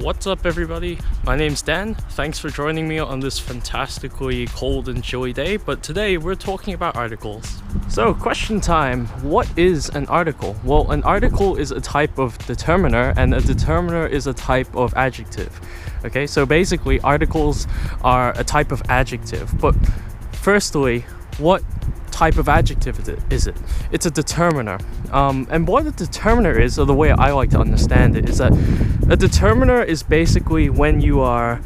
What's up everybody, my name's Dan. Thanks for joining me on this fantastically cold and chilly day, but today we're talking about articles. So question time, what is an article? Well, an article is a type of determiner and a determiner is a type of adjective. Okay, so basically articles are a type of adjective, but firstly, what type of adjective is it? It's a determiner. And what a determiner is, or the way I like to understand it, is that a determiner is basically when you are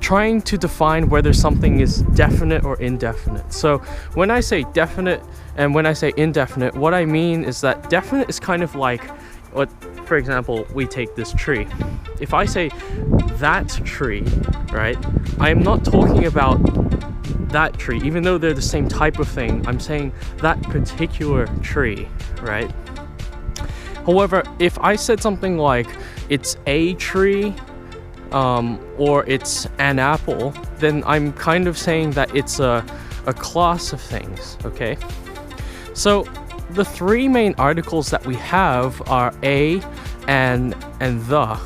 trying to define whether something is definite or indefinite. So when I say definite and when I say indefinite, what I mean is that definite is kind of like, what, for example, we take this tree. If I say that tree, right, I am not talking about that tree, even though they're the same type of thing. I'm saying that particular tree, right? However, if I said something like it's a tree or it's an apple, then I'm kind of saying that it's a class of things. Okay, so the three main articles that we have are a, and the,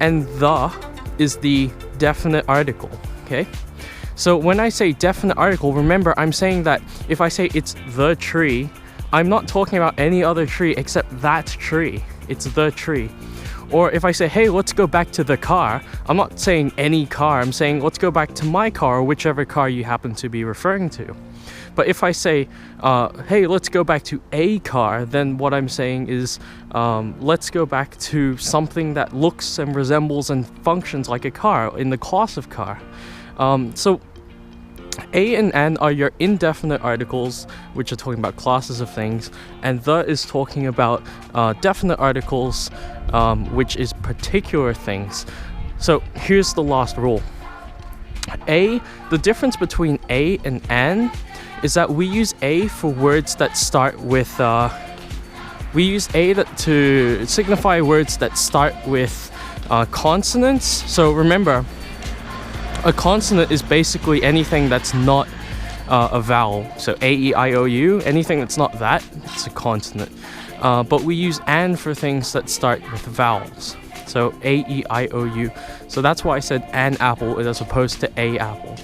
and the is the definite article. Okay, so when I say definite article, remember I'm saying that if I say it's the tree, I'm not talking about any other tree except that tree. It's the tree. Or if I say, hey, let's go back to the car, I'm not saying any car, I'm saying let's go back to my car, or whichever car you happen to be referring to. But if I say, hey, let's go back to a car, then what I'm saying is, let's go back to something that looks and resembles and functions like a car, in the class of car. So a and an are your indefinite articles, which are talking about classes of things, and the is talking about definite articles, which is particular things. So here's the last rule. The difference between a and an is that we use a for words that start with we use a to signify words that start with consonants. So remember, a consonant is basically anything that's not a vowel. So A, E, I, O, U, anything that's not that, it's a consonant. But we use an for things that start with vowels. So A, E, I, O, U. So that's why I said an apple as opposed to a apple.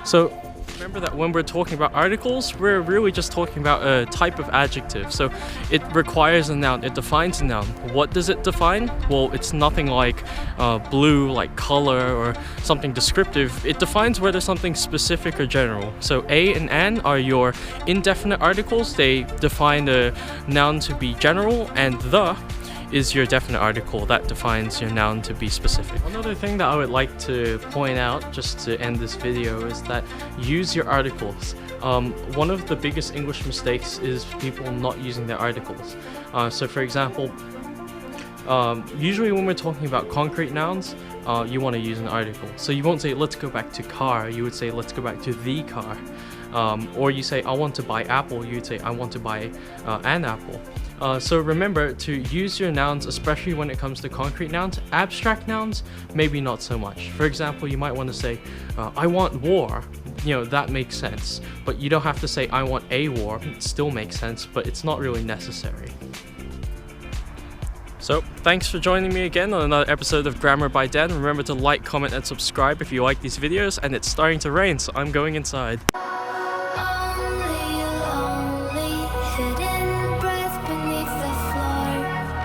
So remember that when we're talking about articles, we're really just talking about a type of adjective. So it requires a noun, it defines a noun. What does it define? Well, it's nothing like blue, like color, or something descriptive. It defines whether something's specific or general. So a and an are your indefinite articles. They define a noun to be general, and the is your definite article that defines your noun to be specific. Another thing that I would like to point out, just to end this video, is that use your articles. One of the biggest English mistakes is people not using their articles. So for example, usually when we're talking about concrete nouns, you want to use an article. So you won't say let's go back to car, you would say let's go back to the car. Or you say I want to buy apple, you would say I want to buy an apple. So remember to use your nouns, especially when it comes to concrete nouns. Abstract nouns, maybe not so much. For example, you might want to say, I want war. You know, that makes sense. But you don't have to say, I want a war. It still makes sense, but it's not really necessary. So, thanks for joining me again on another episode of Grammar by Dan. Remember to like, comment, and subscribe if you like these videos. And it's starting to rain, so I'm going inside.